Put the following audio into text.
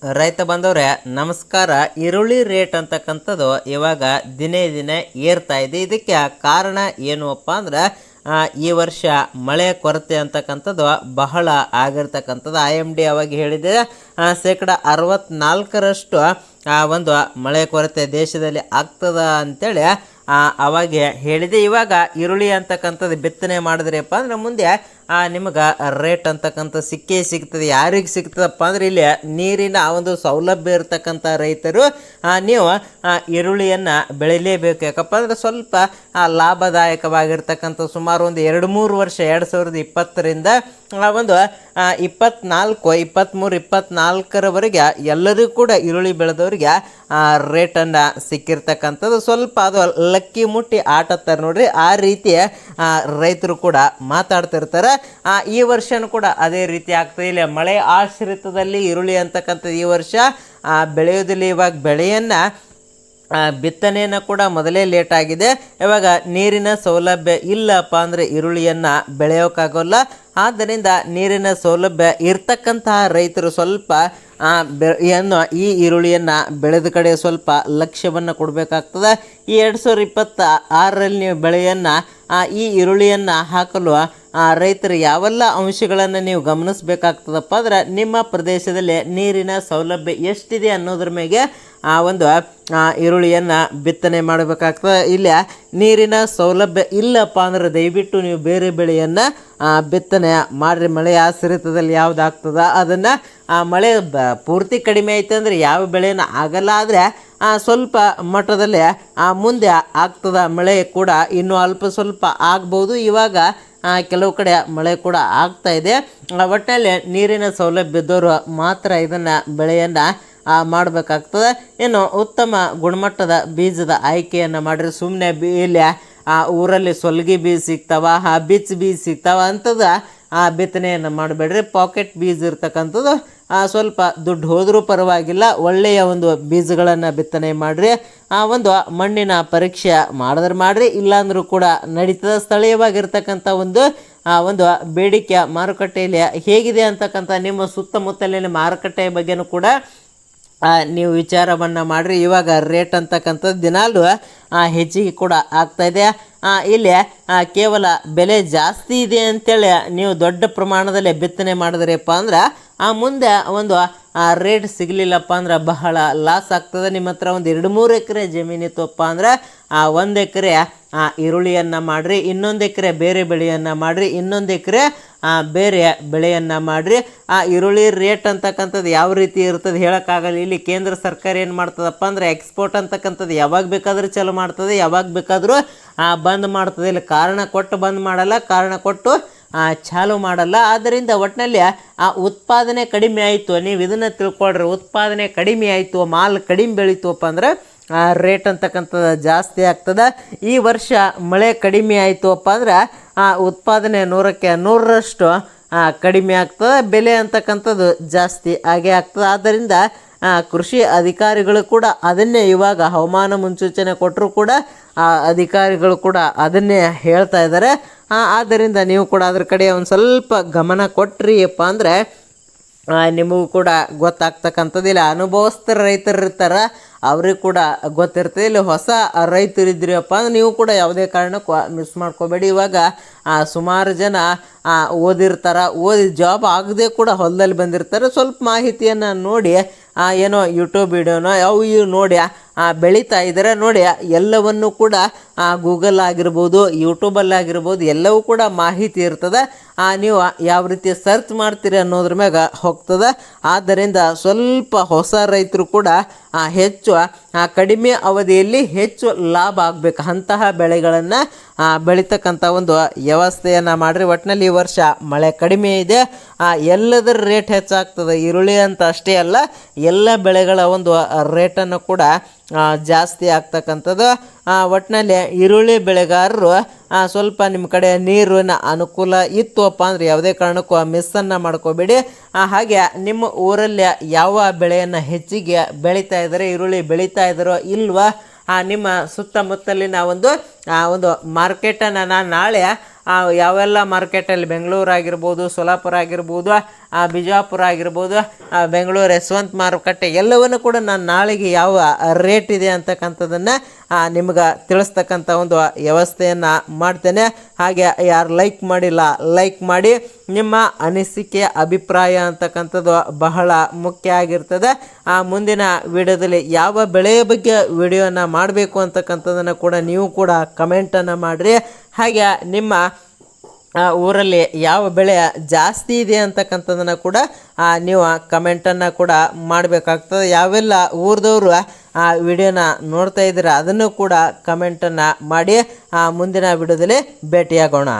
ರೈತ ಬಂದವ್ರೆ ನಮಸ್ಕಾರ. ಈರುಳ್ಳಿ ರೇಟ್ ಅಂತಕ್ಕಂಥದ್ದು ಇವಾಗ ದಿನೇ ದಿನೇ ಏರ್ತಾ ಇದೆ. ಇದಕ್ಕೆ ಕಾರಣ ಏನಪ್ಪ ಅಂದ್ರೆ ಈ ವರ್ಷ ಮಳೆ ಕೊರತೆ ಅಂತಕ್ಕಂಥದ್ದು ಬಹಳ ಆಗಿರ್ತಕ್ಕಂಥದ್ದು. IMD ಅವಾಗ ಹೇಳಿದೆ ಶೇಕಡ 64ರಷ್ಟು ಒಂದು ಮಳೆ ಕೊರತೆ ದೇಶದಲ್ಲಿ ಆಗ್ತದ ಅಂತೇಳಿ ಅವಾಗ ಹೇಳಿದೆ. ಇವಾಗ ಈರುಳ್ಳಿ ಅಂತಕ್ಕಂಥದ್ದು ಬಿತ್ತನೆ ಮಾಡಿದ್ರಪ್ಪ ಅಂದ್ರೆ ಮುಂದೆ ನಿಮಗೆ ರೇಟ್ ಅಂತಕ್ಕಂಥ ಸಿಕ್ಕೇ ಸಿಗ್ತದೆ. ಯಾರಿಗೆ ಸಿಗ್ತದಪ್ಪ ಅಂದ್ರೆ ಇಲ್ಲಿ ನೀರಿನ ಒಂದು ಸೌಲಭ್ಯ ಇರ್ತಕ್ಕಂಥ ರೈತರು ನೀವು ಈರುಳ್ಳಿಯನ್ನು ಬೆಳಿಲೇಬೇಕು. ಯಾಕಪ್ಪ ಅಂದ್ರೆ ಸ್ವಲ್ಪ ಲಾಭದಾಯಕವಾಗಿರ್ತಕ್ಕಂಥ ಸುಮಾರು ಒಂದು 2-3 ವರ್ಷ 2020ರಿಂದ ಒಂದು 24, 23, 24ರವರೆಗೆ ಎಲ್ಲರಿಗೂ ಕೂಡ ಈರುಳ್ಳಿ ಬೆಳೆದವರಿಗೆ ರೇಟನ್ನು ಸಿಕ್ಕಿರ್ತಕ್ಕಂಥದ್ದು. ಸ್ವಲ್ಪ ಅದು ಲಕ್ಕಿ ಮುಟ್ಟಿ ಆಟತ್ತಾರೆ ನೋಡ್ರಿ, ಆ ರೀತಿ ರೈತರು ಕೂಡ ಮಾತಾಡ್ತಿರ್ತಾರೆ. ಈ ವರ್ಷನೂ ಕೂಡ ಅದೇ ರೀತಿ ಆಗ್ತದೆ. ಇಲ್ಲಿ ಮಳೆ ಆಶ್ರಿತದಲ್ಲಿ ಈರುಳ್ಳಿ ಅಂತಕ್ಕಂಥದ್ದು ಈ ವರ್ಷ ಬೆಳೆಯೋದಿಲ್ಲ. ಇವಾಗ ಬೆಳೆಯನ್ನು ಬಿತ್ತನೆಯನ್ನು ಕೂಡ ಮೊದಲೇ ಲೇಟ್ ಆಗಿದೆ. ಇವಾಗ ನೀರಿನ ಸೌಲಭ್ಯ ಇಲ್ಲಪ್ಪ ಅಂದರೆ ಈರುಳ್ಳಿಯನ್ನು ಬೆಳೆಯೋಕ್ಕಾಗೋಲ್ಲ. ಆದ್ದರಿಂದ ನೀರಿನ ಸೌಲಭ್ಯ ಇರ್ತಕ್ಕಂತಹ ರೈತರು ಸ್ವಲ್ಪ ಈ ಈರುಳ್ಳಿಯನ್ನು ಬೆಳೆದ ಕಡೆ ಸ್ವಲ್ಪ ಲಕ್ಷ್ಯವನ್ನು ಕೊಡಬೇಕಾಗ್ತದೆ. ಈ 2026ರಲ್ಲಿ ನೀವು ಬೆಳೆಯನ್ನು ಈ ಈರುಳ್ಳಿಯನ್ನು ಹಾಕಲು ರೈತರು ಯಾವೆಲ್ಲ ಅಂಶಗಳನ್ನು ನೀವು ಗಮನಿಸಬೇಕಾಗ್ತದಪ್ಪ ಅಂದ್ರೆ ನಿಮ್ಮ ಪ್ರದೇಶದಲ್ಲಿ ನೀರಿನ ಸೌಲಭ್ಯ ಎಷ್ಟಿದೆ ಅನ್ನೋದ್ರ ಮೇಲೆ ಒಂದು ಈರುಳ್ಳಿಯನ್ನು ಬಿತ್ತನೆ ಮಾಡಬೇಕಾಗ್ತದೆ. ಇಲ್ಲ ನೀರಿನ ಸೌಲಭ್ಯ ಇಲ್ಲಪ್ಪ ಅಂದ್ರೆ ದಯವಿಟ್ಟು ನೀವು ಬೇರೆ ಬೆಳೆಯನ್ನು ಬಿತ್ತನೆ ಮಾಡಿರಿ. ಮಳೆ ಆಶ್ರಿತದಲ್ಲಿ ಯಾವುದಾಗ್ತದ ಅದನ್ನು ಮಳೆ ಪೂರ್ತಿ ಕಡಿಮೆ ಐತೆ ಅಂದರೆ ಯಾವ ಬೆಳೆಯನ್ನು ಆಗಲ್ಲ. ಆದರೆ ಸ್ವಲ್ಪ ಮಟ್ಟದಲ್ಲಿ ಮುಂದೆ ಆಗ್ತದ. ಮಳೆ ಕೂಡ ಇನ್ನೂ ಅಲ್ಪ ಸ್ವಲ್ಪ ಆಗ್ಬೋದು. ಇವಾಗ ಕೆಲವು ಕಡೆ ಮಳೆ ಕೂಡ ಆಗ್ತಾ ಇದೆ. ಒಟ್ಟಿನಲ್ಲಿ ನೀರಿನ ಸೌಲಭ್ಯ ಇದ್ದವರು ಮಾತ್ರ ಇದನ್ನು ಬೆಳೆಯನ್ನು ಮಾಡಬೇಕಾಗ್ತದೆ. ಇನ್ನು ಉತ್ತಮ ಗುಣಮಟ್ಟದ ಬೀಜದ ಆಯ್ಕೆಯನ್ನು ಮಾಡಿರಿ. ಸುಮ್ಮನೆ ಇಲ್ಲಿ ಊರಲ್ಲಿ ಸೊಲ್ಗಿ ಬೀಜ ಸಿಗ್ತಾವ, ಬಿಚ್ ಬೀಜ ಸಿಗ್ತಾವ ಅಂಥದ್ದು ಬಿತ್ತನೆಯನ್ನು ಮಾಡಬೇಡ್ರಿ. ಪಾಕೆಟ್ ಬೀಜ ಇರ್ತಕ್ಕಂಥದ್ದು ಸ್ವಲ್ಪ ದುಡ್ಡು ಹೋದರೂ ಪರವಾಗಿಲ್ಲ, ಒಳ್ಳೆಯ ಒಂದು ಬೀಜಗಳನ್ನು ಬಿತ್ತನೆ ಮಾಡಿರಿ. ಒಂದು ಮಣ್ಣಿನ ಪರೀಕ್ಷೆ ಮಾಡಿದ್ರೆ ಮಾಡಿರಿ, ಇಲ್ಲಾಂದ್ರೂ ಕೂಡ ನಡೀತದೆ. ಸ್ಥಳೀಯವಾಗಿರ್ತಕ್ಕಂಥ ಒಂದು ಬೇಡಿಕೆ ಮಾರುಕಟ್ಟೆಯಲ್ಲಿ ಹೇಗಿದೆ ಅಂತಕ್ಕಂಥ ನಿಮ್ಮ ಸುತ್ತಮುತ್ತಲಿನ ಮಾರುಕಟ್ಟೆಯ ಬಗ್ಗೆನೂ ಕೂಡ ನೀವು ವಿಚಾರವನ್ನು ಮಾಡಿರಿ. ಇವಾಗ ರೇಟ್ ಅಂತಕ್ಕಂಥದ್ದು ದಿನಾಲೂ ಹೆಚ್ಚಿಗೆ ಕೂಡ ಆಗ್ತಾಯಿದೆ. ಇಲ್ಲಿ ಕೇವಲ ಬೆಲೆ ಜಾಸ್ತಿ ಇದೆ ಅಂತೇಳಿ ನೀವು ದೊಡ್ಡ ಪ್ರಮಾಣದಲ್ಲಿ ಬಿತ್ತನೆ ಮಾಡಿದ್ರಪ್ಪ ಅಂದ್ರೆ ಮುಂದೆ ಒಂದು ರೇಟ್ ಸಿಗಲಿಲ್ಲಪ್ಪ ಅಂದ್ರೆ ಬಹಳ ಲಾಸ್ ಆಗ್ತದೆ. ನಿಮ್ಮ ಹತ್ರ ಒಂದು 2-3 ಎಕರೆ ಜಮೀನಿತ್ತಪ್ಪ ಅಂದ್ರೆ 1 ಎಕರೆ ಈರುಳ್ಳಿಯನ್ನು ಮಾಡಿರಿ, 1 ಎಕರೆ ಬೇರೆ ಬೆಳೆಯನ್ನು ಮಾಡಿರಿ, 1 ಎಕರೆ ಬೇರೆ ಬೆಳೆಯನ್ನು ಮಾಡಿರಿ. ಈರುಳ್ಳಿ ರೇಟ್ ಅಂತಕ್ಕಂಥದ್ದು ಯಾವ ರೀತಿ ಇರ್ತದೆ ಹೇಳೋಕ್ಕಾಗಲ್ಲ. ಇಲ್ಲಿ ಕೇಂದ್ರ ಸರ್ಕಾರ ಏನು ಮಾಡ್ತದಪ್ಪ ಅಂದರೆ ಎಕ್ಸ್ಪೋರ್ಟ್ ಅಂತಕ್ಕಂಥದ್ದು ಯಾವಾಗ ಬೇಕಾದರೂ ಚಾಲು ಮಾಡ್ತದೆ, ಯಾವಾಗ ಬೇಕಾದರೂ ಬಂದ್ ಮಾಡ್ತದೆ. ಇಲ್ಲಿ ಕಾರಣ ಕೊಟ್ಟು ಬಂದ್ ಮಾಡಲ್ಲ, ಕಾರಣ ಕೊಟ್ಟು ಚಾಲು ಮಾಡಲ್ಲ. ಆದ್ದರಿಂದ ಒಟ್ಟಿನಲ್ಲಿ ಉತ್ಪಾದನೆ ಕಡಿಮೆ ಆಯಿತು. ನೀವು ಇದನ್ನು ತಿಳ್ಕೊಳ್ರಿ, ಉತ್ಪಾದನೆ ಕಡಿಮೆ ಆಯಿತು, ಮಾಲ್ ಕಡಿಮೆ ಬೆಳೀತುವಪ್ಪ ಅಂದ್ರೆ ರೇಟ್ ಅಂತಕ್ಕಂಥದ್ದು ಜಾಸ್ತಿ ಆಗ್ತದೆ. ಈ ವರ್ಷ ಮಳೆ ಕಡಿಮೆ ಆಯಿತು ಅಪ್ಪ ಅಂದ್ರೆ ಉತ್ಪಾದನೆ 100ಕ್ಕೆ 100ರಷ್ಟು ಕಡಿಮೆ ಆಗ್ತದೆ. ಬೆಲೆ ಅಂತಕ್ಕಂಥದ್ದು ಜಾಸ್ತಿ ಆಗೇ ಆಗ್ತದೆ. ಆದ್ದರಿಂದ ಕೃಷಿ ಅಧಿಕಾರಿಗಳು ಕೂಡ ಅದನ್ನೇ ಇವಾಗ ಹವಾಮಾನ ಮುನ್ಸೂಚನೆ ಕೊಟ್ಟರು ಕೂಡ ಅಧಿಕಾರಿಗಳು ಕೂಡ ಅದನ್ನೇ ಹೇಳ್ತಾ ಇದ್ದಾರೆ. ಆದ್ದರಿಂದ ನೀವು ಕೂಡ ಅದ್ರ ಕಡೆ ಒಂದು ಸ್ವಲ್ಪ ಗಮನ ಕೊಟ್ರಿಯಪ್ಪ ಅಂದರೆ ನಿಮಗೂ ಕೂಡ ಗೊತ್ತಾಗ್ತಕ್ಕಂಥದ್ದು. ಇಲ್ಲ ಅನುಭವಸ್ಥ ರೈತರು ಇರ್ತಾರೆ, ಅವ್ರಿಗೆ ಕೂಡ ಗೊತ್ತಿರ್ತದೆ. ಇಲ್ಲಿ ಹೊಸ ರೈತರಿದ್ರಿಯಪ್ಪ ಅಂದ್ರೆ ನೀವು ಕೂಡ ಯಾವುದೇ ಕಾರಣಕ್ಕೂ ಮಿಸ್ ಮಾಡ್ಕೋಬೇಡಿ. ಇವಾಗ ಸುಮಾರು ಜನ ಓದಿರ್ತಾರೆ, ಓದಿ ಜಾಬ್ ಆಗದೆ ಕೂಡ ಹೊಲದಲ್ಲಿ ಬಂದಿರ್ತಾರೆ. ಸ್ವಲ್ಪ ಮಾಹಿತಿಯನ್ನು ನೋಡಿ ಏನೋ ಯೂಟ್ಯೂಬ್ ವಿಡಿಯೋನೋ ಇವು ನೋಡಿ ಬೆಳೀತಾ ಇದ್ದಾರೆ. ನೋಡಿ ಎಲ್ಲವನ್ನು ಕೂಡ ಗೂಗಲ್ ಆಗಿರ್ಬೋದು, ಯೂಟ್ಯೂಬಲ್ಲಾಗಿರ್ಬೋದು, ಎಲ್ಲವೂ ಕೂಡ ಮಾಹಿತಿ ಇರ್ತದೆ. ನೀವು ಯಾವ ರೀತಿ ಸರ್ಚ್ ಮಾಡ್ತೀರಿ ಅನ್ನೋದ್ರ ಮ್ಯಾಗ ಹೋಗ್ತದೆ. ಆದ್ದರಿಂದ ಸ್ವಲ್ಪ ಹೊಸ ರೈತರು ಕೂಡ ಹೆಚ್ಚು ಕಡಿಮೆ ಅವಧಿಯಲ್ಲಿ ಹೆಚ್ಚು ಲಾಭ ಆಗಬೇಕು ಅಂತಹ ಬೆಳೆಗಳನ್ನು ಬೆಳೀತಕ್ಕಂಥ ಒಂದು ವ್ಯವಸ್ಥೆಯನ್ನು ಮಾಡಿರಿ. ಒಟ್ಟಿನಲ್ಲಿ ಈ ವರ್ಷ ಮಳೆ ಕಡಿಮೆ ಇದೆ, ಎಲ್ಲದರ ರೇಟ್ ಹೆಚ್ಚಾಗ್ತದೆ. ಈರುಳ್ಳಿ ಅಂತ ಅಷ್ಟೇ ಅಲ್ಲ, ಎಲ್ಲ ಬೆಳೆಗಳ ಒಂದು ರೇಟನ್ನು ಕೂಡ ಜಾಸ್ತಿ ಆಗ್ತಕ್ಕಂಥದ್ದು. ಒಟ್ಟಿನಲ್ಲಿ ಈರುಳ್ಳಿ ಬೆಳೆಗಾರರು ಸ್ವಲ್ಪ ನಿಮ್ಮ ಕಡೆ ನೀರಿನ ಅನುಕೂಲ ಇತ್ತುವಪ್ಪ ಅಂದರೆ ಯಾವುದೇ ಕಾರಣಕ್ಕೂ ಮಿಸ್ಸನ್ನು ಮಾಡ್ಕೋಬೇಡಿ. ಹಾಗೆ ನಿಮ್ಮ ಊರಲ್ಲಿ ಯಾವ ಬೆಳೆಯನ್ನು ಹೆಚ್ಚಿಗೆ ಬೆಳೀತಾ ಇದ್ದಾರೆ, ಈರುಳ್ಳಿ ಬೆಳೀತಾ ಇದ್ದಾರೋ ಇಲ್ವಾ, ನಿಮ್ಮ ಸುತ್ತಮುತ್ತಲಿನ ಒಂದು ಮಾರ್ಕೆಟನ್ನು ನಾನು ನಾಳೆ ಯಾವೆಲ್ಲ ಮಾರ್ಕೆಟಲ್ಲಿ ಬೆಂಗಳೂರು ಆಗಿರ್ಬೋದು, ಸೋಲಾಪುರ ಆಗಿರ್ಬೋದು, ಬಿಜಾಪುರ ಆಗಿರ್ಬೋದು, ಬೆಂಗಳೂರು ಯಶವಂತ ಮಾರುಕಟ್ಟೆ ಎಲ್ಲವನ್ನು ಕೂಡ ನಾನು ನಾಳೆಗೆ ಯಾವ ರೇಟ್ ಇದೆ ಅಂತಕ್ಕಂಥದ್ದನ್ನು ನಿಮ್ಗೆ ತಿಳಿಸ್ತಕ್ಕಂಥ ಒಂದು ವ್ಯವಸ್ಥೆಯನ್ನು ಮಾಡ್ತೇನೆ. ಹಾಗೆ ಯಾರು ಲೈಕ್ ಮಾಡಿಲ್ಲ ಲೈಕ್ ಮಾಡಿ. ನಿಮ್ಮ ಅನಿಸಿಕೆ ಅಭಿಪ್ರಾಯ ಅಂತಕ್ಕಂಥದ್ದು ಬಹಳ ಮುಖ್ಯ ಆಗಿರ್ತದೆ. ಮುಂದಿನ ವಿಡಿಯೋದಲ್ಲಿ ಯಾವ ಬೆಳೆಯ ಬಗ್ಗೆ ವಿಡಿಯೋನ ಮಾಡಬೇಕು ಅಂತಕ್ಕಂಥದ್ದನ್ನು ಕೂಡ ನೀವು ಕೂಡ ಕಮೆಂಟನ್ನು ಮಾಡಿರಿ. ಹಾಗೆ ನಿಮ್ಮ ಊರಲ್ಲಿ ಯಾವ ಬೆಳೆ ಜಾಸ್ತಿ ಇದೆ ಅಂತಕ್ಕಂಥದ್ದನ್ನು ಕೂಡ ನೀವು ಕಮೆಂಟನ್ನು ಕೂಡ ಮಾಡಬೇಕಾಗ್ತದೆ. ಯಾವೆಲ್ಲ ಊರದವರು ವಿಡಿಯೋನ ನೋಡ್ತಾ ಇದ್ದೀರಾ ಅದನ್ನು ಕೂಡ ಕಮೆಂಟನ್ನು ಮಾಡಿ. ಮುಂದಿನ ವಿಡಿಯೋದಲ್ಲಿ ಭೇಟಿಯಾಗೋಣ.